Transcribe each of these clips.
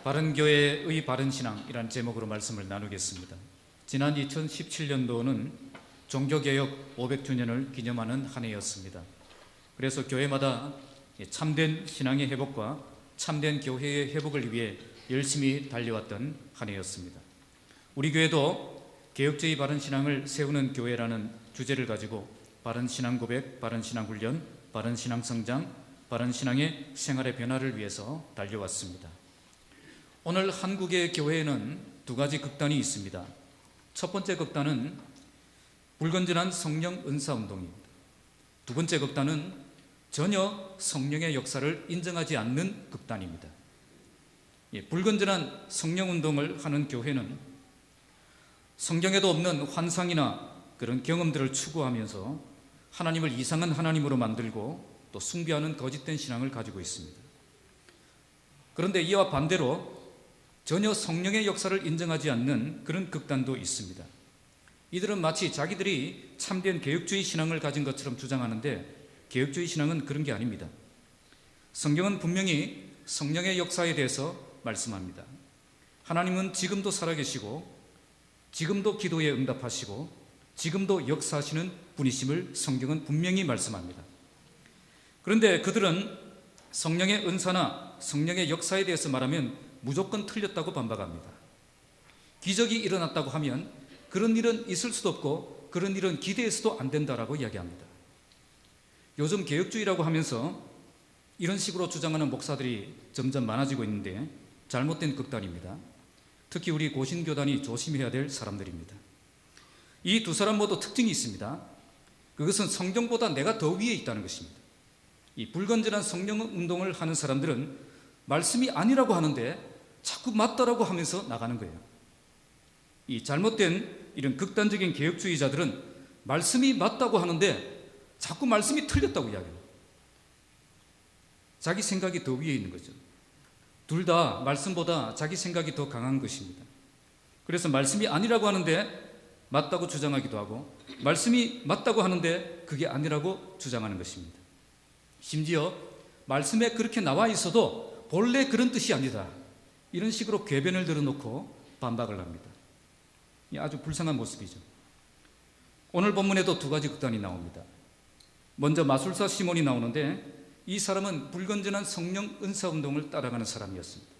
바른교회의 바른신앙이라는 제목으로 말씀을 나누겠습니다. 지난 2017년도는 종교개혁 500주년을 기념하는 한 해였습니다. 그래서 교회마다 참된 신앙의 회복과 참된 교회의 회복을 위해 열심히 달려왔던 한 해였습니다. 우리 교회도 개혁주의 바른신앙을 세우는 교회라는 주제를 가지고 바른신앙 고백, 바른신앙 훈련, 바른신앙 성장, 바른신앙의 생활의 변화를 위해서 달려왔습니다. 오늘 한국의 교회에는 두 가지 극단이 있습니다. 첫 번째 극단은 불건전한 성령 은사운동입니다. 두 번째 극단은 전혀 성령의 역사를 인정하지 않는 극단입니다. 불건전한 성령운동을 하는 교회는 성경에도 없는 환상이나 그런 경험들을 추구하면서 하나님을 이상한 하나님으로 만들고 또 숭배하는 거짓된 신앙을 가지고 있습니다. 그런데 이와 반대로 전혀 성령의 역사를 인정하지 않는 그런 극단도 있습니다. 이들은 마치 자기들이 참된 개혁주의 신앙을 가진 것처럼 주장하는데 개혁주의 신앙은 그런 게 아닙니다. 성경은 분명히 성령의 역사에 대해서 말씀합니다. 하나님은 지금도 살아계시고 지금도 기도에 응답하시고 지금도 역사하시는 분이심을 성경은 분명히 말씀합니다. 그런데 그들은 성령의 은사나 성령의 역사에 대해서 말하면 무조건 틀렸다고 반박합니다. 기적이 일어났다고 하면 그런 일은 있을 수도 없고 그런 일은 기대해서도 안 된다라고 이야기합니다. 요즘 개혁주의라고 하면서 이런 식으로 주장하는 목사들이 점점 많아지고 있는데 잘못된 극단입니다. 특히 우리 고신교단이 조심해야 될 사람들입니다. 이 두 사람 모두 특징이 있습니다. 그것은 성경보다 내가 더 위에 있다는 것입니다. 이 불건전한 성령 운동을 하는 사람들은 말씀이 아니라고 하는데 자꾸 맞다라고 하면서 나가는 거예요. 이 잘못된 이런 극단적인 개혁주의자들은 말씀이 맞다고 하는데 자꾸 말씀이 틀렸다고 이야기해요. 자기 생각이 더 위에 있는 거죠. 둘 다 말씀보다 자기 생각이 더 강한 것입니다. 그래서 말씀이 아니라고 하는데 맞다고 주장하기도 하고 말씀이 맞다고 하는데 그게 아니라고 주장하는 것입니다. 심지어 말씀에 그렇게 나와 있어도 본래 그런 뜻이 아니다, 이런 식으로 궤변을 들어놓고 반박을 합니다. 아주 불쌍한 모습이죠. 오늘 본문에도 두 가지 극단이 나옵니다. 먼저 마술사 시몬이 나오는데 이 사람은 불건전한 성령 은사운동을 따라가는 사람이었습니다.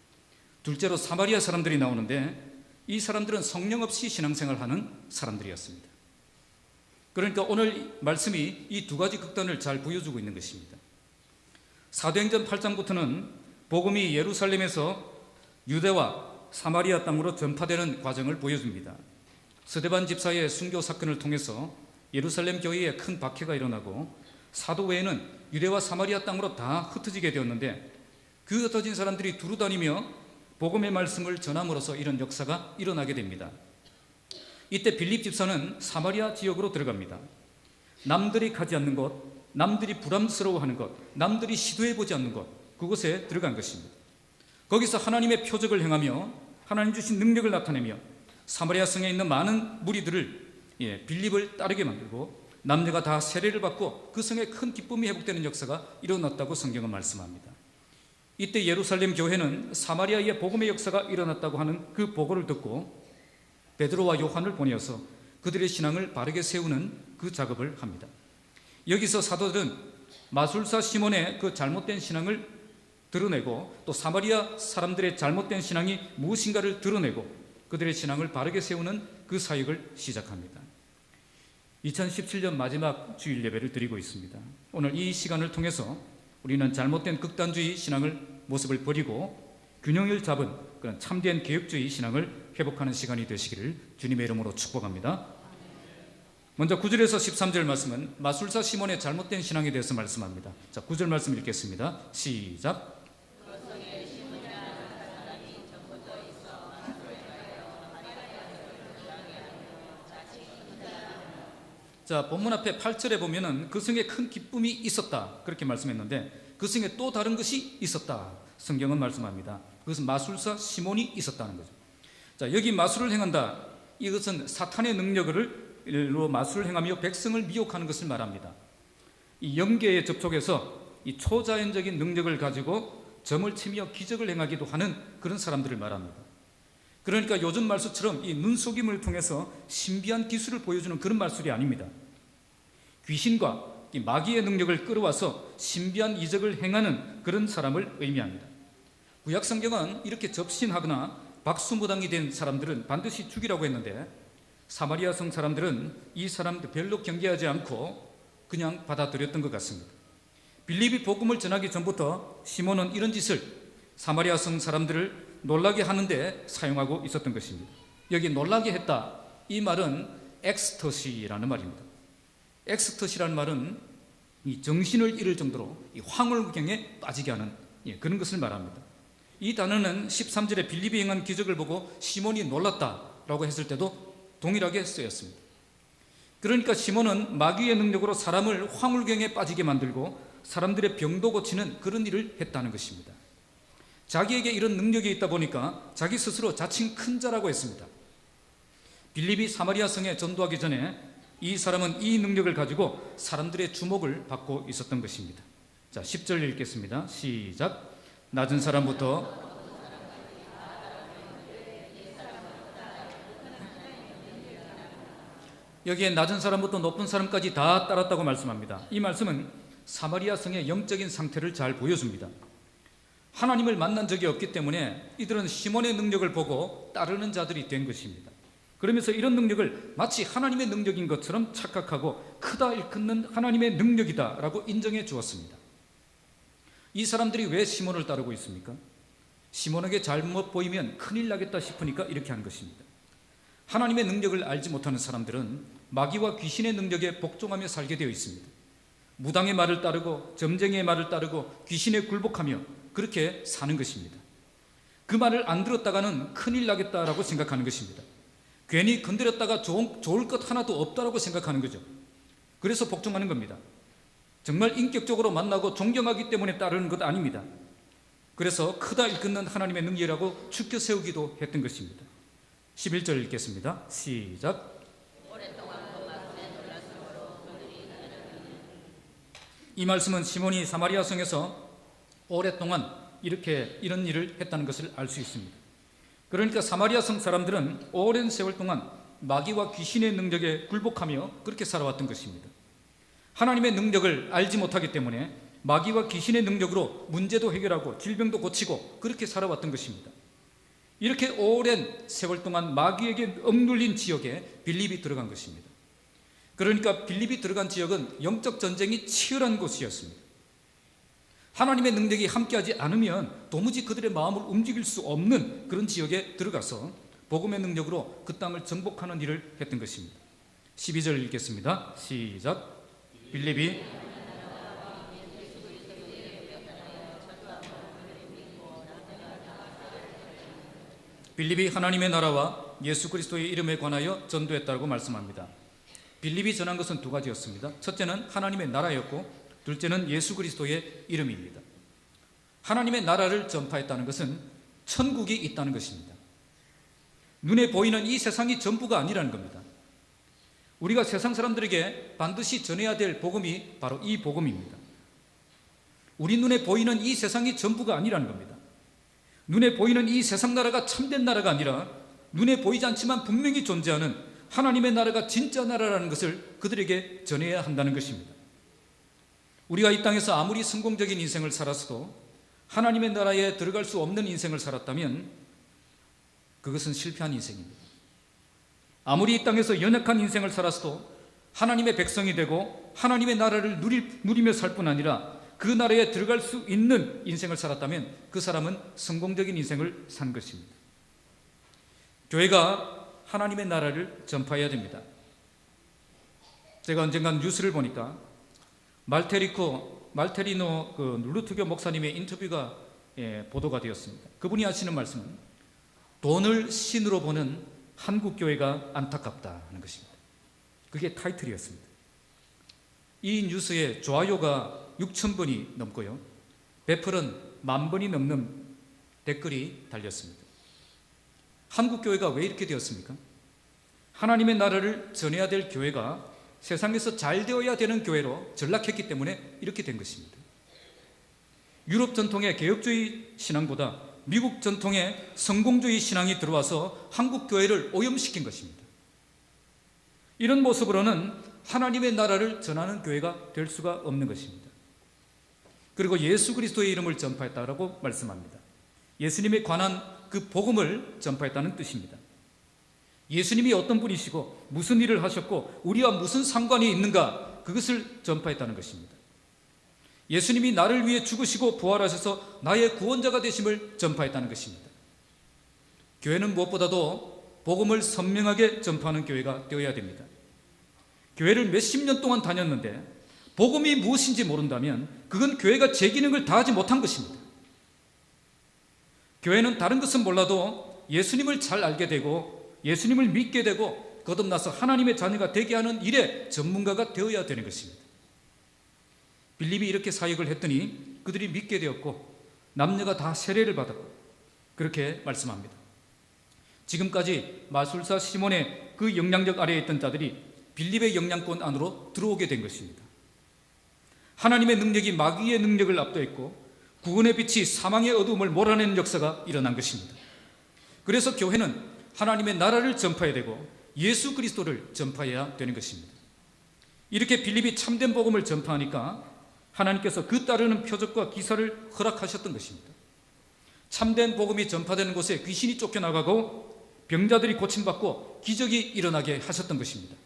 둘째로 사마리아 사람들이 나오는데 이 사람들은 성령 없이 신앙생활하는 사람들이었습니다. 그러니까 오늘 말씀이 이 두 가지 극단을 잘 보여주고 있는 것입니다. 사도행전 8장부터는 복음이 예루살렘에서 유대와 사마리아 땅으로 전파되는 과정을 보여줍니다. 스데반 집사의 순교 사건을 통해서 예루살렘 교회에 큰 박해가 일어나고 사도 외에는 유대와 사마리아 땅으로 다 흩어지게 되었는데 그 흩어진 사람들이 두루 다니며 복음의 말씀을 전함으로써 이런 역사가 일어나게 됩니다. 이때 빌립 집사는 사마리아 지역으로 들어갑니다. 남들이 가지 않는 곳, 남들이 부담스러워하는 것, 남들이 시도해보지 않는 것, 그곳에 들어간 것입니다. 거기서 하나님의 표적을 행하며 하나님 주신 능력을 나타내며 사마리아 성에 있는 많은 무리들을 빌립을 따르게 만들고 남녀가 다 세례를 받고 그 성에 큰 기쁨이 회복되는 역사가 일어났다고 성경은 말씀합니다. 이때 예루살렘 교회는 사마리아의 복음의 역사가 일어났다고 하는 그 보고를 듣고 베드로와 요한을 보내어서 그들의 신앙을 바르게 세우는 그 작업을 합니다. 여기서 사도들은 마술사 시몬의 그 잘못된 신앙을 드러내고 또 사마리아 사람들의 잘못된 신앙이 무엇인가를 드러내고 그들의 신앙을 바르게 세우는 그 사역을 시작합니다. 2017년 마지막 주일 예배를 드리고 있습니다. 오늘 이 시간을 통해서 우리는 잘못된 극단주의 신앙을 모습을 버리고 균형을 잡은 그런 참된 개혁주의 신앙을 회복하는 시간이 되시기를 주님의 이름으로 축복합니다. 먼저 9절에서 13절 말씀은 마술사 시몬의 잘못된 신앙에 대해서 말씀합니다. 자, 9절 말씀 읽겠습니다. 시작. 자, 본문 앞에 8절에 보면은 그 성에 큰 기쁨이 있었다 그렇게 말씀했는데 그 성에 또 다른 것이 있었다 성경은 말씀합니다. 그것은 마술사 시몬이 있었다는 거죠. 자, 여기 마술을 행한다, 이것은 사탄의 능력으로 마술을 행하며 백성을 미혹하는 것을 말합니다. 이 영계에 접촉해서 이 초자연적인 능력을 가지고 점을 치며 기적을 행하기도 하는 그런 사람들을 말합니다. 그러니까 요즘 말술처럼 이 눈속임을 통해서 신비한 기술을 보여주는 그런 말술이 아닙니다. 귀신과 이 마귀의 능력을 끌어와서 신비한 이적을 행하는 그런 사람을 의미합니다. 구약 성경은 이렇게 접신하거나 박수무당이 된 사람들은 반드시 죽이라고 했는데, 사마리아 성 사람들은 이 사람들 별로 경계하지 않고 그냥 받아들였던 것 같습니다. 빌립이 복음을 전하기 전부터 시몬은 이런 짓을 사마리아 성 사람들을 놀라게 하는데 사용하고 있었던 것입니다. 여기 놀라게 했다, 이 말은 엑스터시라는 말입니다. 엑스터시라는 말은 이 정신을 잃을 정도로 이 황홀경에 빠지게 하는 그런 것을 말합니다. 이 단어는 13절에 빌립이 행한 기적을 보고 시몬이 놀랐다라고 했을 때도 동일하게 쓰였습니다. 그러니까 시몬은 마귀의 능력으로 사람을 황홀경에 빠지게 만들고 사람들의 병도 고치는 그런 일을 했다는 것입니다. 자기에게 이런 능력이 있다 보니까 자기 스스로 자칭 큰 자라고 했습니다. 빌립이 사마리아 성에 전도하기 전에 이 사람은 이 능력을 가지고 사람들의 주목을 받고 있었던 것입니다. 자, 10절 읽겠습니다. 시작. 낮은 사람부터 여기에 낮은 사람부터 높은 사람까지 다 따랐다고 말씀합니다. 이 말씀은 사마리아 성의 영적인 상태를 잘 보여줍니다. 하나님을 만난 적이 없기 때문에 이들은 시몬의 능력을 보고 따르는 자들이 된 것입니다. 그러면서 이런 능력을 마치 하나님의 능력인 것처럼 착각하고 크다 일컫는 하나님의 능력이다라고 인정해 주었습니다. 이 사람들이 왜 시몬을 따르고 있습니까? 시몬에게 잘못 보이면 큰일 나겠다 싶으니까 이렇게 한 것입니다. 하나님의 능력을 알지 못하는 사람들은 마귀와 귀신의 능력에 복종하며 살게 되어 있습니다. 무당의 말을 따르고 점쟁이의 말을 따르고 귀신에 굴복하며 그렇게 사는 것입니다. 그 말을 안 들었다가는 큰일 나겠다라고 생각하는 것입니다. 괜히 건드렸다가 좋을 것 하나도 없다라고 생각하는 거죠. 그래서 복종하는 겁니다. 정말 인격적으로 만나고 존경하기 때문에 따르는 것 아닙니다. 그래서 크다 일컫는 하나님의 능력이라고 추켜 세우기도 했던 것입니다. 11절 읽겠습니다. 시작. 이 말씀은 시몬이 사마리아 성에서 오랫동안 이런 일을 했다는 것을 알 수 있습니다. 그러니까 사마리아 성 사람들은 오랜 세월 동안 마귀와 귀신의 능력에 굴복하며 그렇게 살아왔던 것입니다. 하나님의 능력을 알지 못하기 때문에 마귀와 귀신의 능력으로 문제도 해결하고 질병도 고치고 그렇게 살아왔던 것입니다. 이렇게 오랜 세월 동안 마귀에게 억눌린 지역에 빌립이 들어간 것입니다. 그러니까 빌립이 들어간 지역은 영적 전쟁이 치열한 곳이었습니다. 하나님의 능력이 함께하지 않으면 도무지 그들의 마음을 움직일 수 없는 그런 지역에 들어가서 복음의 능력으로 그 땅을 정복하는 일을 했던 것입니다. 12절 읽겠습니다. 시작. 빌립이 하나님의 나라와 예수 그리스도의 이름에 관하여 전도했다고 말씀합니다. 빌립이 전한 것은 두 가지였습니다. 첫째는 하나님의 나라였고 둘째는 예수 그리스도의 이름입니다. 하나님의 나라를 전파했다는 것은 천국이 있다는 것입니다. 눈에 보이는 이 세상이 전부가 아니라는 겁니다. 우리가 세상 사람들에게 반드시 전해야 될 복음이 바로 이 복음입니다. 우리 눈에 보이는 이 세상이 전부가 아니라는 겁니다. 눈에 보이는 이 세상 나라가 참된 나라가 아니라 눈에 보이지 않지만 분명히 존재하는 하나님의 나라가 진짜 나라라는 것을 그들에게 전해야 한다는 것입니다. 우리가 이 땅에서 아무리 성공적인 인생을 살았어도 하나님의 나라에 들어갈 수 없는 인생을 살았다면 그것은 실패한 인생입니다. 아무리 이 땅에서 연약한 인생을 살았어도 하나님의 백성이 되고 하나님의 나라를 누리며 살 뿐 아니라 그 나라에 들어갈 수 있는 인생을 살았다면 그 사람은 성공적인 인생을 산 것입니다. 교회가 하나님의 나라를 전파해야 됩니다. 제가 언젠가 뉴스를 보니까 말테리노 룰루트교 목사님의 인터뷰가 보도가 되었습니다. 그분이 하시는 말씀은 돈을 신으로 보는 한국 교회가 안타깝다는 것입니다. 그게 타이틀이었습니다. 이 뉴스에 좋아요가 6,000번이 넘고요, 배플은 10,000번이 넘는 댓글이 달렸습니다. 한국 교회가 왜 이렇게 되었습니까? 하나님의 나라를 전해야 될 교회가 세상에서 잘 되어야 되는 교회로 전락했기 때문에 이렇게 된 것입니다. 유럽 전통의 개혁주의 신앙보다 미국 전통의 성공주의 신앙이 들어와서 한국 교회를 오염시킨 것입니다. 이런 모습으로는 하나님의 나라를 전하는 교회가 될 수가 없는 것입니다. 그리고 예수 그리스도의 이름을 전파했다라고 말씀합니다. 예수님에 관한 그 복음을 전파했다는 뜻입니다. 예수님이 어떤 분이시고 무슨 일을 하셨고 우리와 무슨 상관이 있는가, 그것을 전파했다는 것입니다. 예수님이 나를 위해 죽으시고 부활하셔서 나의 구원자가 되심을 전파했다는 것입니다. 교회는 무엇보다도 복음을 선명하게 전파하는 교회가 되어야 됩니다. 교회를 몇십 년 동안 다녔는데 복음이 무엇인지 모른다면 그건 교회가 제 기능을 다하지 못한 것입니다. 교회는 다른 것은 몰라도 예수님을 잘 알게 되고 예수님을 믿게 되고 거듭나서 하나님의 자녀가 되게 하는 일에 전문가가 되어야 되는 것입니다. 빌립이 이렇게 사역을 했더니 그들이 믿게 되었고 남녀가 다 세례를 받았고 그렇게 말씀합니다. 지금까지 마술사 시몬의 그 영향력 아래에 있던 자들이 빌립의 영향권 안으로 들어오게 된 것입니다. 하나님의 능력이 마귀의 능력을 압도했고 구원의 빛이 사망의 어두움을 몰아내는 역사가 일어난 것입니다. 그래서 교회는 하나님의 나라를 전파해야 되고 예수 그리스도를 전파해야 되는 것입니다. 이렇게 빌립이 참된 복음을 전파하니까 하나님께서 그 따르는 표적과 기사를 허락하셨던 것입니다. 참된 복음이 전파되는 곳에 귀신이 쫓겨나가고 병자들이 고침받고 기적이 일어나게 하셨던 것입니다.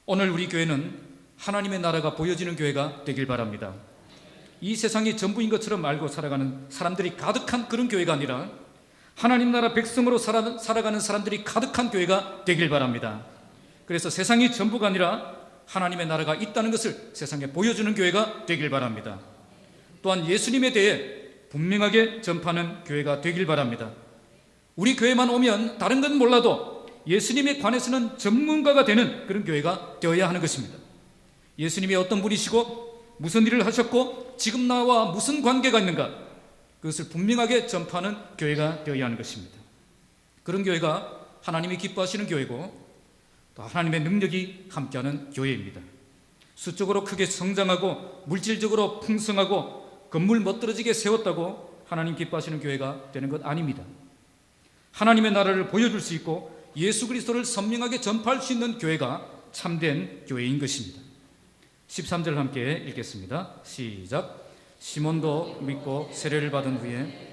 오늘 우리 교회는 하나님의 나라가 보여지는 교회가 되길 바랍니다. 이 세상이 전부인 것처럼 알고 살아가는 사람들이 가득한 그런 교회가 아니라 하나님 나라 백성으로 살아가는 사람들이 가득한 교회가 되길 바랍니다. 그래서 세상이 전부가 아니라 하나님의 나라가 있다는 것을 세상에 보여주는 교회가 되길 바랍니다. 또한 예수님에 대해 분명하게 전파하는 교회가 되길 바랍니다. 우리 교회만 오면 다른 건 몰라도 예수님에 관해서는 전문가가 되는 그런 교회가 되어야 하는 것입니다. 예수님이 어떤 분이시고 무슨 일을 하셨고 지금 나와 무슨 관계가 있는가, 그것을 분명하게 전파하는 교회가 되어야 하는 것입니다. 그런 교회가 하나님이 기뻐하시는 교회고 또 하나님의 능력이 함께하는 교회입니다. 수적으로 크게 성장하고 물질적으로 풍성하고 건물 멋들어지게 세웠다고 하나님 기뻐하시는 교회가 되는 것 아닙니다. 하나님의 나라를 보여줄 수 있고 예수 그리스도를 선명하게 전파할 수 있는 교회가 참된 교회인 것입니다. 13절 함께 읽겠습니다. 시작. 시몬도 믿고 세례를 받은 후에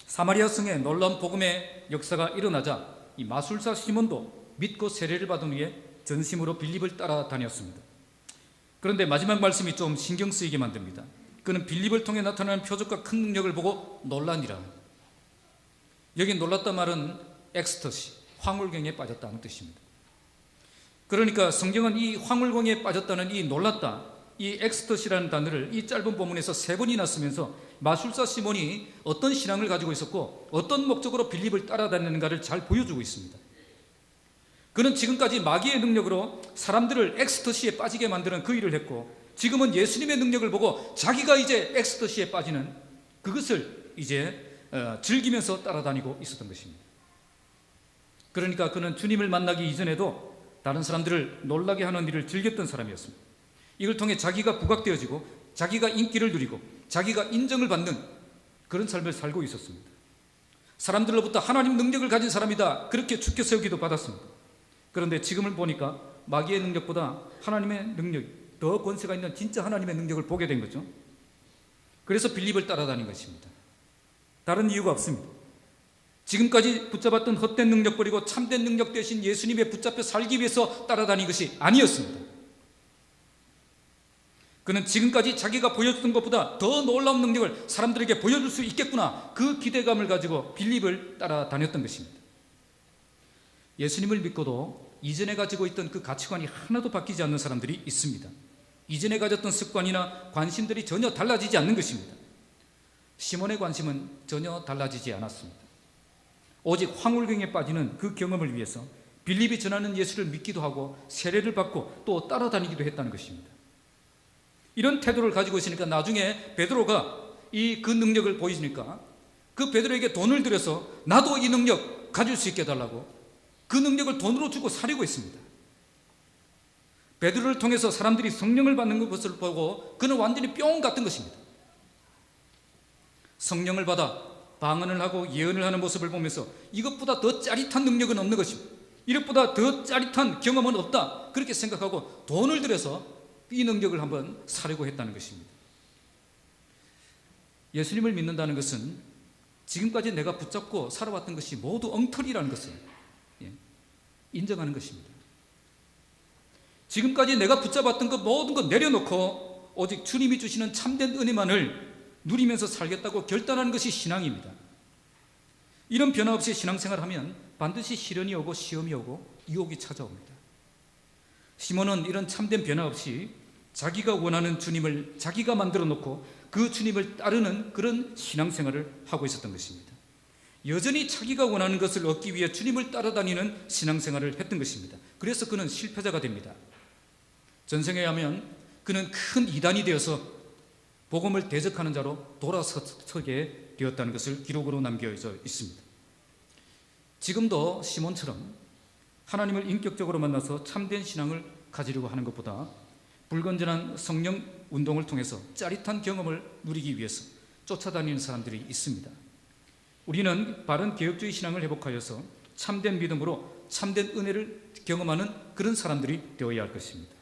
사마리아 성에 놀라운 복음의 역사가 일어나자 이 마술사 시몬도 믿고 세례를 받은 후에 전심으로 빌립을 따라다녔습니다. 그런데 마지막 말씀이 좀 신경 쓰이게 만듭니다. 그는 빌립을 통해 나타나는 표적과 큰 능력을 보고 놀라니라. 여기 놀랐단 말은 엑스터시, 황홀경에 빠졌다는 뜻입니다. 그러니까 성경은 이 황홀경에 빠졌다는 이 놀랐다, 이 엑스터시라는 단어를 이 짧은 본문에서 3번이나 쓰면서 마술사 시몬이 어떤 신앙을 가지고 있었고 어떤 목적으로 빌립을 따라다니는가를 잘 보여주고 있습니다. 그는 지금까지 마귀의 능력으로 사람들을 엑스터시에 빠지게 만드는 그 일을 했고 지금은 예수님의 능력을 보고 자기가 이제 엑스터시에 빠지는 그것을 이제 즐기면서 따라다니고 있었던 것입니다. 그러니까 그는 주님을 만나기 이전에도 다른 사람들을 놀라게 하는 일을 즐겼던 사람이었습니다. 이걸 통해 자기가 부각되어지고 자기가 인기를 누리고 자기가 인정을 받는 그런 삶을 살고 있었습니다. 사람들로부터 하나님 능력을 가진 사람이다, 그렇게 축켜 세우기도 받았습니다. 그런데 지금을 보니까 마귀의 능력보다 하나님의 능력, 더 권세가 있는 진짜 하나님의 능력을 보게 된 거죠. 그래서 빌립을 따라다닌 것입니다. 다른 이유가 없습니다. 지금까지 붙잡았던 헛된 능력 버리고 참된 능력 대신 예수님의 붙잡혀 살기 위해서 따라다닌 것이 아니었습니다. 그는 지금까지 자기가 보여주던 것보다 더 놀라운 능력을 사람들에게 보여줄 수 있겠구나, 그 기대감을 가지고 빌립을 따라다녔던 것입니다. 예수님을 믿고도 이전에 가지고 있던 그 가치관이 하나도 바뀌지 않는 사람들이 있습니다. 이전에 가졌던 습관이나 관심들이 전혀 달라지지 않는 것입니다. 시몬의 관심은 전혀 달라지지 않았습니다. 오직 황홀경에 빠지는 그 경험을 위해서 빌립이 전하는 예수를 믿기도 하고 세례를 받고 또 따라다니기도 했다는 것입니다. 이런 태도를 가지고 있으니까 나중에 베드로가 그 능력을 보이니까 그 베드로에게 돈을 들여서 나도 이 능력 가질 수 있게 해달라고 그 능력을 돈으로 주고 사려고 했습니다. 베드로를 통해서 사람들이 성령을 받는 것을 보고 그는 완전히 뿅 같은 것입니다. 성령을 받아 방언을 하고 예언을 하는 모습을 보면서 이것보다 더 짜릿한 능력은 없는 것입니다. 이것보다 더 짜릿한 경험은 없다, 그렇게 생각하고 돈을 들여서 이 능력을 한번 사려고 했다는 것입니다. 예수님을 믿는다는 것은 지금까지 내가 붙잡고 살아왔던 것이 모두 엉터리라는 것을 인정하는 것입니다. 지금까지 내가 붙잡았던 것 모든 것 내려놓고 오직 주님이 주시는 참된 은혜만을 누리면서 살겠다고 결단하는 것이 신앙입니다. 이런 변화 없이 신앙생활하면 반드시 시련이 오고 시험이 오고 유혹이 찾아옵니다. 시몬은 이런 참된 변화 없이 자기가 원하는 주님을 자기가 만들어 놓고 그 주님을 따르는 그런 신앙생활을 하고 있었던 것입니다. 여전히 자기가 원하는 것을 얻기 위해 주님을 따라다니는 신앙생활을 했던 것입니다. 그래서 그는 실패자가 됩니다. 전생에 하면 그는 큰 이단이 되어서 복음을 대적하는 자로 돌아서게 되었다는 것을 기록으로 남겨져 있습니다. 지금도 시몬처럼 하나님을 인격적으로 만나서 참된 신앙을 가지려고 하는 것보다 불건전한 성령 운동을 통해서 짜릿한 경험을 누리기 위해서 쫓아다니는 사람들이 있습니다. 우리는 바른 개혁주의 신앙을 회복하여서 참된 믿음으로 참된 은혜를 경험하는 그런 사람들이 되어야 할 것입니다.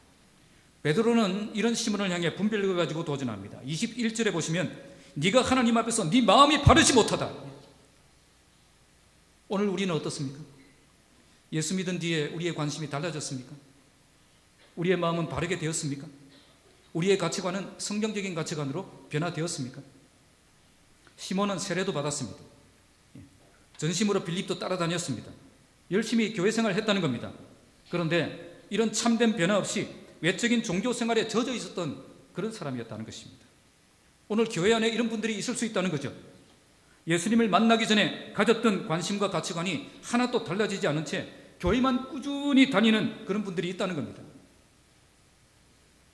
베드로는 이런 시몬을 향해 분별력을 가지고 도전합니다. 21절에 보시면 네가 하나님 앞에서 네 마음이 바르지 못하다. 오늘 우리는 어떻습니까? 예수 믿은 뒤에 우리의 관심이 달라졌습니까? 우리의 마음은 바르게 되었습니까? 우리의 가치관은 성경적인 가치관으로 변화되었습니까? 시몬은 세례도 받았습니다. 전심으로 빌립도 따라다녔습니다. 열심히 교회 생활을 했다는 겁니다. 그런데 이런 참된 변화 없이 외적인 종교 생활에 젖어 있었던 그런 사람이었다는 것입니다. 오늘 교회 안에 이런 분들이 있을 수 있다는 거죠. 예수님을 만나기 전에 가졌던 관심과 가치관이 하나도 달라지지 않은 채 교회만 꾸준히 다니는 그런 분들이 있다는 겁니다.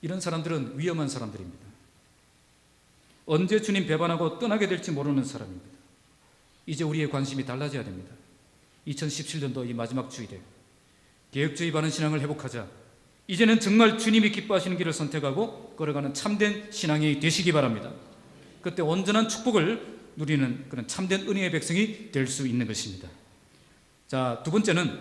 이런 사람들은 위험한 사람들입니다. 언제 주님 배반하고 떠나게 될지 모르는 사람입니다. 이제 우리의 관심이 달라져야 됩니다. 2017년도 이 마지막 주일에 개혁주의 바른 신앙을 회복하자. 이제는 정말 주님이 기뻐하시는 길을 선택하고 걸어가는 참된 신앙이 되시기 바랍니다. 그때 온전한 축복을 누리는 그런 참된 은혜의 백성이 될 수 있는 것입니다. 자, 두 번째는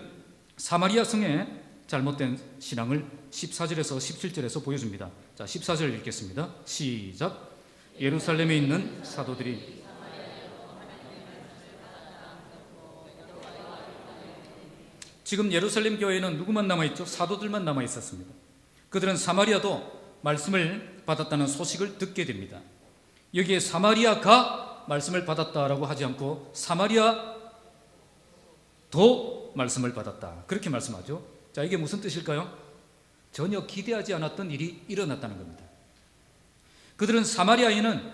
사마리아 성의 잘못된 신앙을 14절에서 17절에서 보여줍니다. 자, 14절 읽겠습니다. 시작. 예루살렘에 있는 사도들이 지금 예루살렘 교회에는 누구만 남아있죠? 사도들만 남아있었습니다. 그들은 사마리아도 말씀을 받았다는 소식을 듣게 됩니다. 여기에 사마리아가 말씀을 받았다라고 하지 않고 사마리아도 말씀을 받았다, 그렇게 말씀하죠. 자, 이게 무슨 뜻일까요? 전혀 기대하지 않았던 일이 일어났다는 겁니다. 그들은 사마리아에는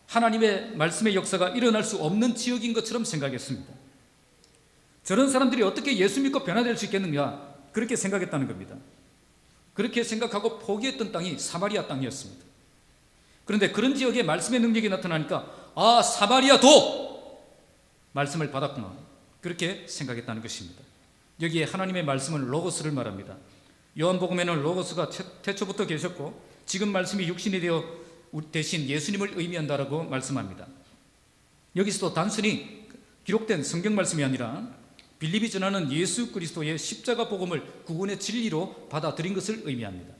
하나님의 말씀의 역사가 일어날 수 없는 지역인 것처럼 생각했습니다. 저런 사람들이 어떻게 예수 믿고 변화될 수 있겠는가, 그렇게 생각했다는 겁니다. 그렇게 생각하고 포기했던 땅이 사마리아 땅이었습니다. 그런데 그런 지역에 말씀의 능력이 나타나니까 아, 사마리아도 말씀을 받았구나, 그렇게 생각했다는 것입니다. 여기에 하나님의 말씀은 로고스를 말합니다. 요한복음에는 로고스가 태초부터 계셨고 지금 말씀이 육신이 되어 대신 예수님을 의미한다라고 말씀합니다. 여기서도 단순히 기록된 성경 말씀이 아니라 빌립이 전하는 예수 그리스도의 십자가 복음을 구원의 진리로 받아들인 것을 의미합니다.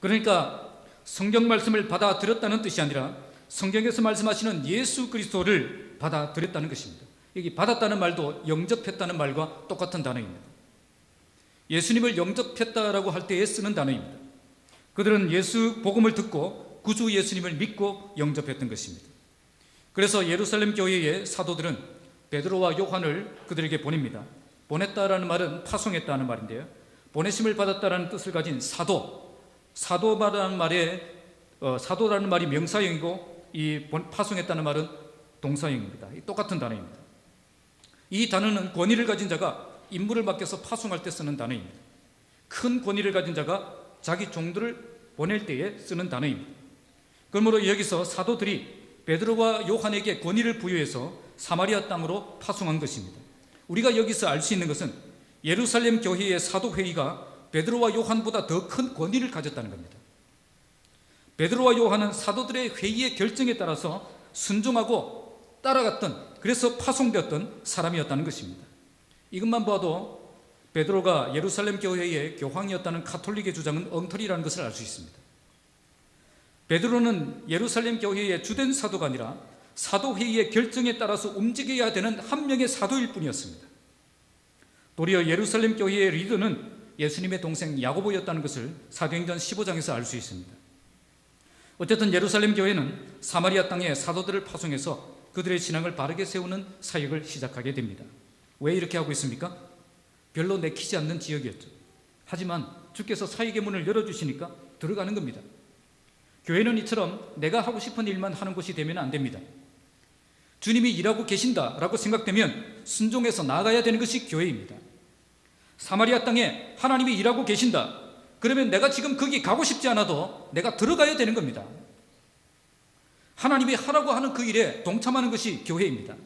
그러니까 성경 말씀을 받아들였다는 뜻이 아니라 성경에서 말씀하시는 예수 그리스도를 받아들였다는 것입니다. 여기 받았다는 말도 영접했다는 말과 똑같은 단어입니다. 예수님을 영접했다라고 할 때에 쓰는 단어입니다. 그들은 예수 복음을 듣고 구주 예수님을 믿고 영접했던 것입니다. 그래서 예루살렘 교회의 사도들은 베드로와 요한을 그들에게 보냅니다. 보냈다라는 말은 파송했다는 말인데요, 보내심을 받았다라는 뜻을 가진 사도라는 말이 명사형이고 이 파송했다는 말은 동사형입니다. 똑같은 단어입니다. 이 단어는 권위를 가진 자가 임무를 맡겨서 파송할 때 쓰는 단어입니다. 큰 권위를 가진 자가 자기 종들을 보낼 때에 쓰는 단어입니다. 그러므로 여기서 사도들이 베드로와 요한에게 권위를 부여해서 사마리아 땅으로 파송한 것입니다. 우리가 여기서 알 수 있는 것은 예루살렘 교회의 사도회의가 베드로와 요한보다 더 큰 권위를 가졌다는 겁니다. 베드로와 요한은 사도들의 회의의 결정에 따라서 순종하고 따라갔던, 그래서 파송되었던 사람이었다는 것입니다. 이것만 봐도 베드로가 예루살렘 교회의 교황이었다는 가톨릭의 주장은 엉터리라는 것을 알 수 있습니다. 베드로는 예루살렘 교회의 주된 사도가 아니라 사도회의의 결정에 따라서 움직여야 되는 한 명의 사도일 뿐이었습니다. 도리어 예루살렘 교회의 리더는 예수님의 동생 야고보였다는 것을 사도행전 15장에서 알 수 있습니다. 어쨌든 예루살렘 교회는 사마리아 땅에 사도들을 파송해서 그들의 신앙을 바르게 세우는 사역을 시작하게 됩니다. 왜 이렇게 하고 있습니까? 별로 내키지 않는 지역이었죠. 하지만 주께서 사역의 문을 열어주시니까 들어가는 겁니다. 교회는 이처럼 내가 하고 싶은 일만 하는 곳이 되면 안 됩니다. 주님이 일하고 계신다라고 생각되면 순종해서 나아가야 되는 것이 교회입니다. 사마리아 땅에 하나님이 일하고 계신다, 그러면 내가 지금 거기 가고 싶지 않아도 내가 들어가야 되는 겁니다. 하나님이 하라고 하는 그 일에 동참하는 것이 교회입니다.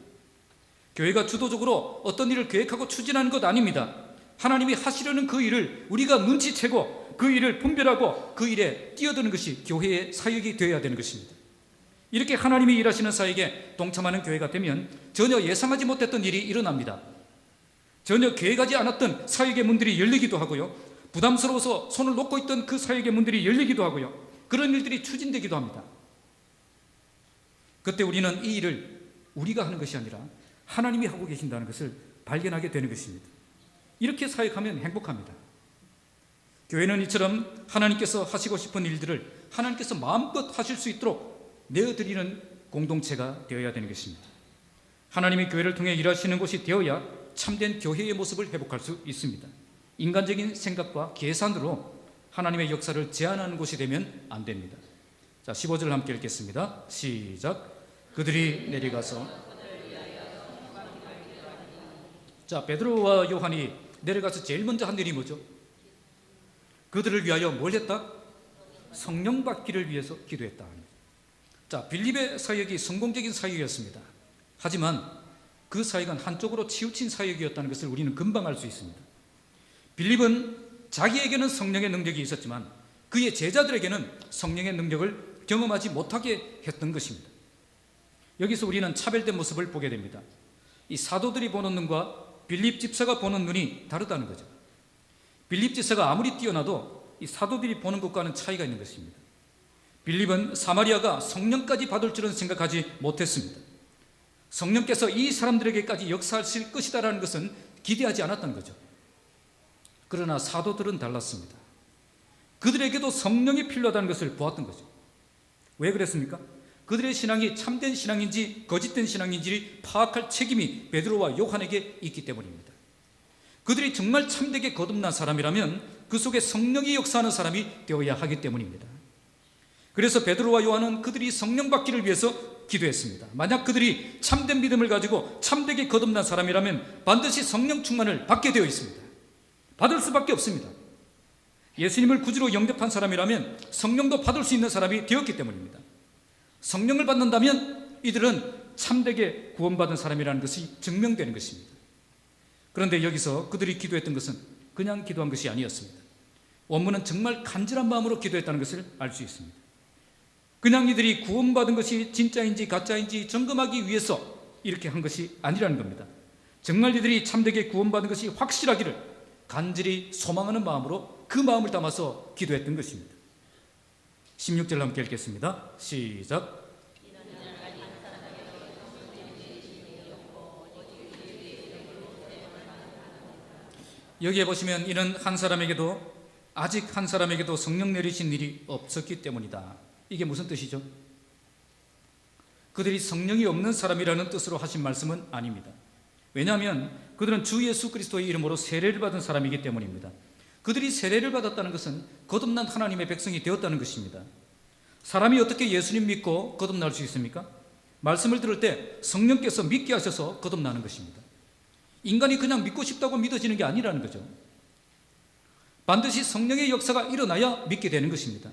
교회가 주도적으로 어떤 일을 계획하고 추진하는 것 아닙니다. 하나님이 하시려는 그 일을 우리가 눈치채고 그 일을 분별하고 그 일에 뛰어드는 것이 교회의 사역이 되어야 되는 것입니다. 이렇게 하나님이 일하시는 사역에 동참하는 교회가 되면 전혀 예상하지 못했던 일이 일어납니다. 전혀 계획하지 않았던 사역의 문들이 열리기도 하고요, 부담스러워서 손을 놓고 있던 그 사역의 문들이 열리기도 하고요, 그런 일들이 추진되기도 합니다. 그때 우리는 이 일을 우리가 하는 것이 아니라 하나님이 하고 계신다는 것을 발견하게 되는 것입니다. 이렇게 사역하면 행복합니다. 교회는 이처럼 하나님께서 하시고 싶은 일들을 하나님께서 마음껏 하실 수 있도록 내어드리는 공동체가 되어야 되는 것입니다. 하나님이 교회를 통해 일하시는 곳이 되어야 참된 교회의 모습을 회복할 수 있습니다. 인간적인 생각과 계산으로 하나님의 역사를 제한하는 곳이 되면 안 됩니다. 자, 15절 함께 읽겠습니다. 시작. 그들이 내려가서, 자, 베드로와 요한이 내려가서 제일 먼저 한 일이 뭐죠? 그들을 위하여 뭘 했다? 성령 받기를 위해서 기도했다. 자, 빌립의 사역이 성공적인 사역이었습니다. 하지만 그 사역은 한쪽으로 치우친 사역이었다는 것을 우리는 금방 알 수 있습니다. 빌립은 자기에게는 성령의 능력이 있었지만 그의 제자들에게는 성령의 능력을 경험하지 못하게 했던 것입니다. 여기서 우리는 차별된 모습을 보게 됩니다. 이 사도들이 보는 눈과 빌립 집사가 보는 눈이 다르다는 거죠. 빌립 집사가 아무리 뛰어나도 이 사도들이 보는 것과는 차이가 있는 것입니다. 빌립은 사마리아가 성령까지 받을 줄은 생각하지 못했습니다. 성령께서 이 사람들에게까지 역사하실 것이다라는 것은 기대하지 않았던 거죠. 그러나 사도들은 달랐습니다. 그들에게도 성령이 필요하다는 것을 보았던 거죠. 왜 그랬습니까? 그들의 신앙이 참된 신앙인지 거짓된 신앙인지 파악할 책임이 베드로와 요한에게 있기 때문입니다. 그들이 정말 참되게 거듭난 사람이라면 그 속에 성령이 역사하는 사람이 되어야 하기 때문입니다. 그래서 베드로와 요한은 그들이 성령 받기를 위해서 기도했습니다. 만약 그들이 참된 믿음을 가지고 참되게 거듭난 사람이라면 반드시 성령 충만을 받게 되어 있습니다. 받을 수밖에 없습니다. 예수님을 구주로 영접한 사람이라면 성령도 받을 수 있는 사람이 되었기 때문입니다. 성령을 받는다면 이들은 참되게 구원받은 사람이라는 것이 증명되는 것입니다. 그런데 여기서 그들이 기도했던 것은 그냥 기도한 것이 아니었습니다. 원문은 정말 간절한 마음으로 기도했다는 것을 알 수 있습니다. 그냥 이들이 구원받은 것이 진짜인지 가짜인지 점검하기 위해서 이렇게 한 것이 아니라는 겁니다. 정말 이들이 참되게 구원받은 것이 확실하기를 간절히 소망하는 마음으로 그 마음을 담아서 기도했던 것입니다. 16절 함께 읽겠습니다. 시작. 여기에 보시면 이는 한 사람에게도 아직 한 사람에게도 성령 내리신 일이 없었기 때문이다. 이게 무슨 뜻이죠? 그들이 성령이 없는 사람이라는 뜻으로 하신 말씀은 아닙니다. 왜냐하면 그들은 주 예수 그리스도의 이름으로 세례를 받은 사람이기 때문입니다. 그들이 세례를 받았다는 것은 거듭난 하나님의 백성이 되었다는 것입니다. 사람이 어떻게 예수님 믿고 거듭날 수 있습니까? 말씀을 들을 때 성령께서 믿게 하셔서 거듭나는 것입니다. 인간이 그냥 믿고 싶다고 믿어지는 게 아니라는 거죠. 반드시 성령의 역사가 일어나야 믿게 되는 것입니다.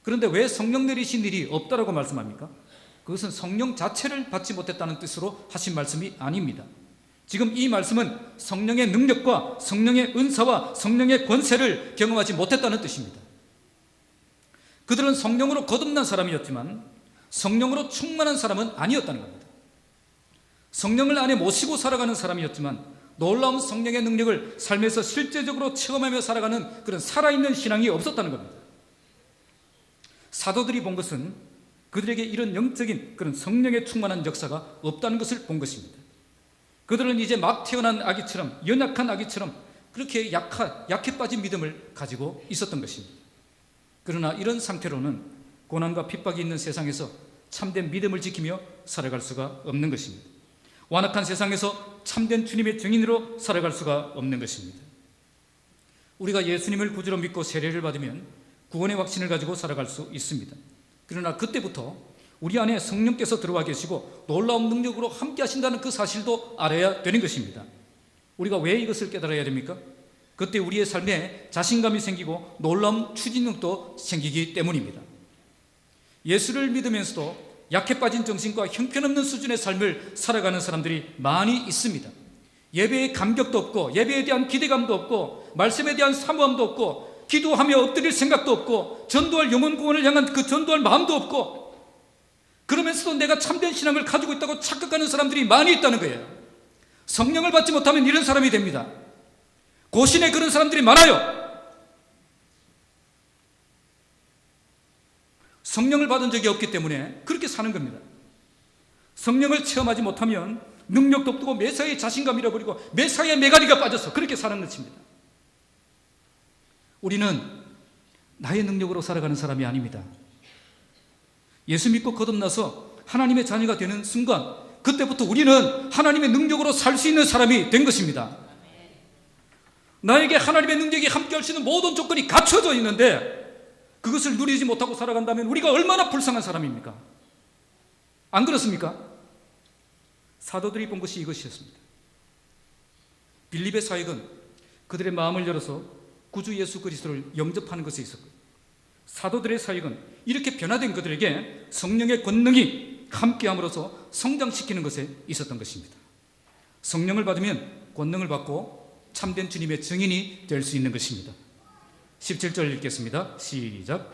그런데 왜 성령 내리신 일이 없다라고 말씀합니까? 그것은 성령 자체를 받지 못했다는 뜻으로 하신 말씀이 아닙니다. 지금 이 말씀은 성령의 능력과 성령의 은사와 성령의 권세를 경험하지 못했다는 뜻입니다. 그들은 성령으로 거듭난 사람이었지만 성령으로 충만한 사람은 아니었다는 겁니다. 성령을 안에 모시고 살아가는 사람이었지만 놀라운 성령의 능력을 삶에서 실제적으로 체험하며 살아가는 그런 살아있는 신앙이 없었다는 겁니다. 사도들이 본 것은 그들에게 이런 영적인 그런 성령의 충만한 역사가 없다는 것을 본 것입니다. 그들은 이제 막 태어난 아기처럼, 연약한 아기처럼 그렇게 약해 빠진 믿음을 가지고 있었던 것입니다. 그러나 이런 상태로는 고난과 핍박이 있는 세상에서 참된 믿음을 지키며 살아갈 수가 없는 것입니다. 완악한 세상에서 참된 주님의 증인으로 살아갈 수가 없는 것입니다. 우리가 예수님을 구주로 믿고 세례를 받으면 구원의 확신을 가지고 살아갈 수 있습니다. 그러나 그때부터 우리 안에 성령께서 들어와 계시고 놀라운 능력으로 함께 하신다는 그 사실도 알아야 되는 것입니다. 우리가 왜 이것을 깨달아야 됩니까? 그때 우리의 삶에 자신감이 생기고 놀라운 추진력도 생기기 때문입니다. 예수를 믿으면서도 약해 빠진 정신과 형편없는 수준의 삶을 살아가는 사람들이 많이 있습니다. 예배에 감격도 없고 예배에 대한 기대감도 없고 말씀에 대한 사모함도 없고 기도하며 엎드릴 생각도 없고 전도할 영혼 구원을 향한 그 전도할 마음도 없고 그러면서도 내가 참된 신앙을 가지고 있다고 착각하는 사람들이 많이 있다는 거예요. 성령을 받지 못하면 이런 사람이 됩니다. 고신에 그런 사람들이 많아요. 성령을 받은 적이 없기 때문에 그렇게 사는 겁니다. 성령을 체험하지 못하면 능력도 없고 매사에 자신감 잃어버리고 매사에 메가리가 빠져서 그렇게 사는 것입니다. 우리는 나의 능력으로 살아가는 사람이 아닙니다. 예수 믿고 거듭나서 하나님의 자녀가 되는 순간 그때부터 우리는 하나님의 능력으로 살 수 있는 사람이 된 것입니다. 나에게 하나님의 능력이 함께 할 수 있는 모든 조건이 갖춰져 있는데 그것을 누리지 못하고 살아간다면 우리가 얼마나 불쌍한 사람입니까? 안 그렇습니까? 사도들이 본 것이 이것이었습니다. 빌립의 사역은 그들의 마음을 열어서 구주 예수 그리스도를 영접하는 것에 있었고 사도들의 사역은 이렇게 변화된 그들에게 성령의 권능이 함께함으로써 성장시키는 것에 있었던 것입니다. 성령을 받으면 권능을 받고 참된 주님의 증인이 될 수 있는 것입니다. 17절 읽겠습니다. 시작.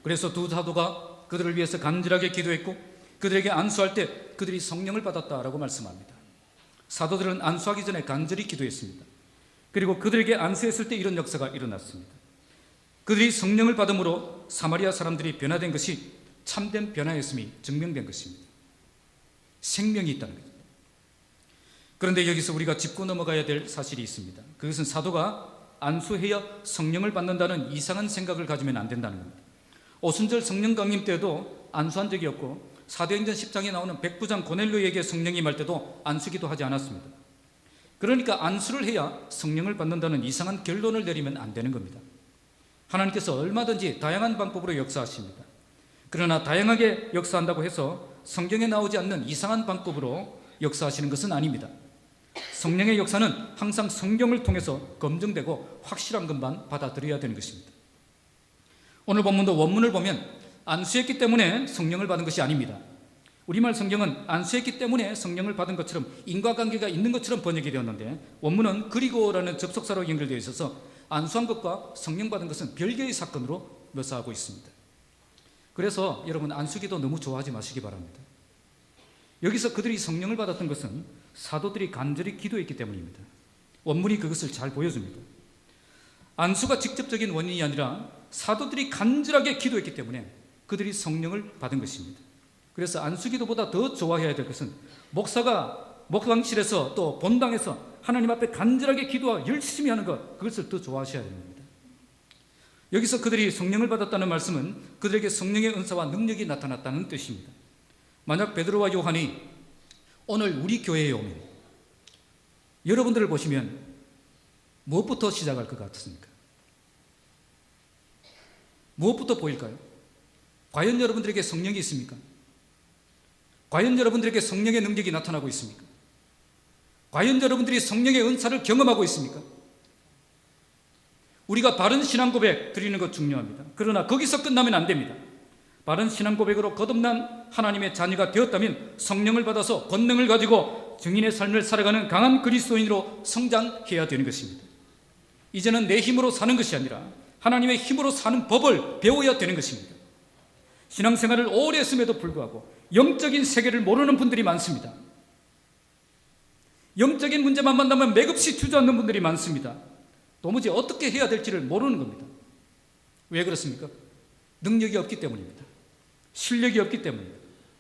그래서 두 사도가 그들을 위해서 간절하게 기도했고 그들에게 안수할 때 그들이 성령을 받았다라고 말씀합니다. 사도들은 안수하기 전에 간절히 기도했습니다. 그리고 그들에게 안수했을 때 이런 역사가 일어났습니다. 그들이 성령을 받음으로 사마리아 사람들이 변화된 것이 참된 변화였음이 증명된 것입니다. 생명이 있다는 거죠. 그런데 여기서 우리가 짚고 넘어가야 될 사실이 있습니다. 그것은 사도가 안수해야 성령을 받는다는 이상한 생각을 가지면 안 된다는 겁니다. 오순절 성령 강림 때도 안수한 적이 없고 사도행전 10장에 나오는 백부장 고넬료에게 성령이 임할 때도 안수기도 하지 않았습니다. 그러니까 안수를 해야 성령을 받는다는 이상한 결론을 내리면 안 되는 겁니다. 하나님께서 얼마든지 다양한 방법으로 역사하십니다. 그러나 다양하게 역사한다고 해서 성경에 나오지 않는 이상한 방법으로 역사하시는 것은 아닙니다. 성령의 역사는 항상 성경을 통해서 검증되고 확실한 것만 받아들여야 되는 것입니다. 오늘 본문도 원문을 보면 안수했기 때문에 성령을 받은 것이 아닙니다. 우리말 성경은 안수했기 때문에 성령을 받은 것처럼 인과관계가 있는 것처럼 번역이 되었는데 원문은 그리고라는 접속사로 연결되어 있어서 안수한 것과 성령 받은 것은 별개의 사건으로 묘사하고 있습니다. 그래서 여러분 안수기도 너무 좋아하지 마시기 바랍니다. 여기서 그들이 성령을 받았던 것은 사도들이 간절히 기도했기 때문입니다. 원문이 그것을 잘 보여줍니다. 안수가 직접적인 원인이 아니라 사도들이 간절하게 기도했기 때문에 그들이 성령을 받은 것입니다. 그래서 안수기도보다 더 좋아해야 될 것은 목사가 목방실에서 또 본당에서 하나님 앞에 간절하게 기도하고 열심히 하는 것, 그것을 더 좋아하셔야 됩니다. 여기서 그들이 성령을 받았다는 말씀은 그들에게 성령의 은사와 능력이 나타났다는 뜻입니다. 만약 베드로와 요한이 오늘 우리 교회에 오면 여러분들을 보시면 무엇부터 시작할 것 같습니까? 무엇부터 보일까요? 과연 여러분들에게 성령이 있습니까? 과연 여러분들에게 성령의 능력이 나타나고 있습니까? 과연 여러분들이 성령의 은사를 경험하고 있습니까? 우리가 바른 신앙 고백 드리는 것 중요합니다. 그러나 거기서 끝나면 안 됩니다. 바른 신앙 고백으로 거듭난 하나님의 자녀가 되었다면 성령을 받아서 권능을 가지고 증인의 삶을 살아가는 강한 그리스도인으로 성장해야 되는 것입니다. 이제는 내 힘으로 사는 것이 아니라 하나님의 힘으로 사는 법을 배워야 되는 것입니다. 신앙생활을 오래 했음에도 불구하고 영적인 세계를 모르는 분들이 많습니다. 영적인 문제만 만나면 맥없이 주저앉는 분들이 많습니다. 도무지 어떻게 해야 될지를 모르는 겁니다. 왜 그렇습니까? 능력이 없기 때문입니다. 실력이 없기 때문입니다.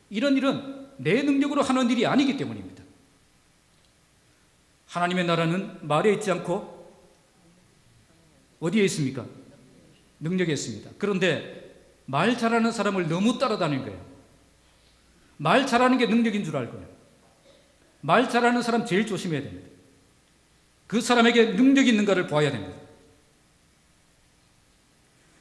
이런 일은 내 능력으로 하는 일이 아니기 때문입니다. 하나님의 나라는 말에 있지 않고 어디에 있습니까? 능력에 있습니다. 그런데 말 잘하는 사람을 너무 따라다니는 거예요. 말 잘하는 게 능력인 줄 알고요. 말 잘하는 사람 제일 조심해야 됩니다. 그 사람에게 능력이 있는가를 봐야 됩니다.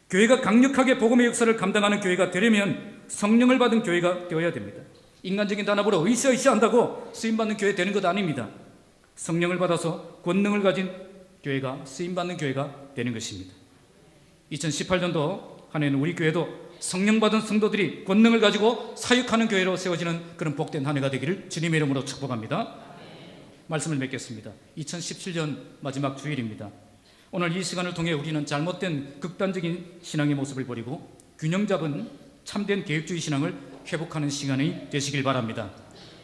교회가 강력하게 복음의 역사를 감당하는 교회가 되려면 성령을 받은 교회가 되어야 됩니다. 인간적인 단합으로 으쌰으쌰 한다고 쓰임받는 교회 되는 것 아닙니다. 성령을 받아서 권능을 가진 교회가 쓰임받는 교회가 되는 것입니다. 2018년도 한 해는 우리 교회도 성령 받은 성도들이 권능을 가지고 사역하는 교회로 세워지는 그런 복된 한 해가 되기를 주님의 이름으로 축복합니다. 말씀을 맺겠습니다. 2017년 마지막 주일입니다. 오늘 이 시간을 통해 우리는 잘못된 극단적인 신앙의 모습을 버리고 균형 잡은 참된 계획주의 신앙을 회복하는 시간이 되시길 바랍니다.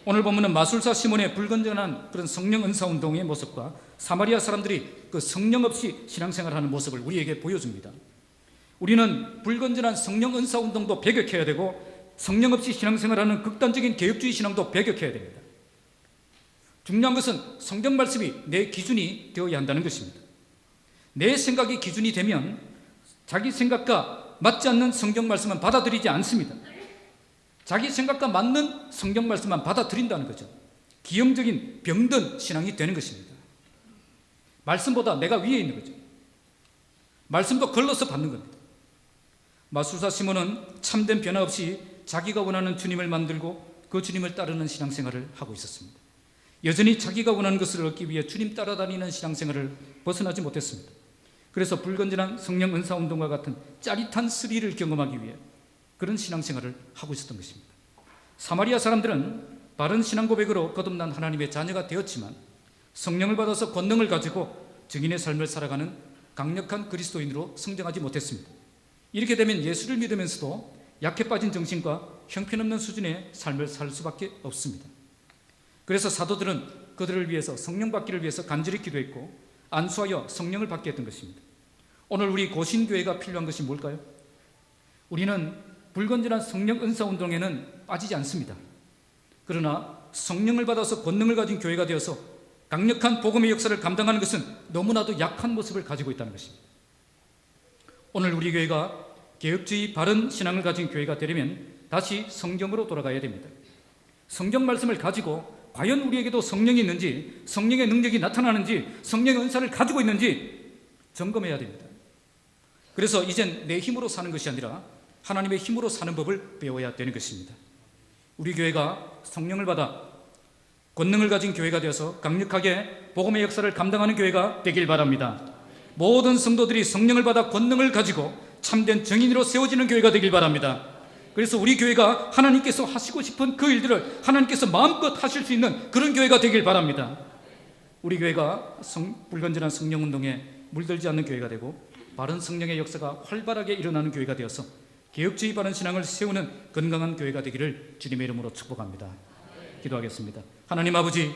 오늘 본문은 마술사 시몬의 불건전한 그런 성령 은사 운동의 모습과 사마리아 사람들이 그 성령 없이 신앙생활하는 모습을 우리에게 보여줍니다. 우리는 불건전한 성령 은사 운동도 배격해야 되고 성령 없이 신앙생활하는 극단적인 계획주의 신앙도 배격해야 됩니다. 중요한 것은 성경 말씀이 내 기준이 되어야 한다는 것입니다. 내 생각이 기준이 되면 자기 생각과 맞지 않는 성경 말씀은 받아들이지 않습니다. 자기 생각과 맞는 성경 말씀만 받아들인다는 거죠. 기형적인 병든 신앙이 되는 것입니다. 말씀보다 내가 위에 있는 거죠. 말씀도 걸러서 받는 겁니다. 마술사 시몬은 참된 변화 없이 자기가 원하는 주님을 만들고 그 주님을 따르는 신앙생활을 하고 있었습니다. 여전히 자기가 원하는 것을 얻기 위해 주님 따라다니는 신앙생활을 벗어나지 못했습니다. 그래서 불건전한 성령 은사 운동과 같은 짜릿한 스릴을 경험하기 위해 그런 신앙생활을 하고 있었던 것입니다. 사마리아 사람들은 바른 신앙 고백으로 거듭난 하나님의 자녀가 되었지만 성령을 받아서 권능을 가지고 증인의 삶을 살아가는 강력한 그리스도인으로 성장하지 못했습니다. 이렇게 되면 예수를 믿으면서도 약해 빠진 정신과 형편없는 수준의 삶을 살 수밖에 없습니다. 그래서 사도들은 그들을 위해서 성령 받기를 위해서 간절히 기도했고 안수하여 성령을 받게 했던 것입니다. 오늘 우리 고신교회가 필요한 것이 뭘까요? 우리는 불건전한 성령 은사 운동에는 빠지지 않습니다. 그러나 성령을 받아서 권능을 가진 교회가 되어서 강력한 복음의 역사를 감당하는 것은 너무나도 약한 모습을 가지고 있다는 것입니다. 오늘 우리 교회가 개혁주의 바른 신앙을 가진 교회가 되려면 다시 성경으로 돌아가야 됩니다. 성경 말씀을 가지고 과연 우리에게도 성령이 있는지, 성령의 능력이 나타나는지, 성령의 은사를 가지고 있는지 점검해야 됩니다. 그래서 이젠 내 힘으로 사는 것이 아니라 하나님의 힘으로 사는 법을 배워야 되는 것입니다. 우리 교회가 성령을 받아 권능을 가진 교회가 되어서 강력하게 복음의 역사를 감당하는 교회가 되길 바랍니다. 모든 성도들이 성령을 받아 권능을 가지고 참된 정인으로 세워지는 교회가 되길 바랍니다. 그래서 우리 교회가 하나님께서 하시고 싶은 그 일들을 하나님께서 마음껏 하실 수 있는 그런 교회가 되길 바랍니다. 우리 교회가 불건전한 성령 운동에 물들지 않는 교회가 되고 바른 성령의 역사가 활발하게 일어나는 교회가 되어서 개혁주의 바른 신앙을 세우는 건강한 교회가 되기를 주님의 이름으로 축복합니다. 기도하겠습니다. 하나님 아버지,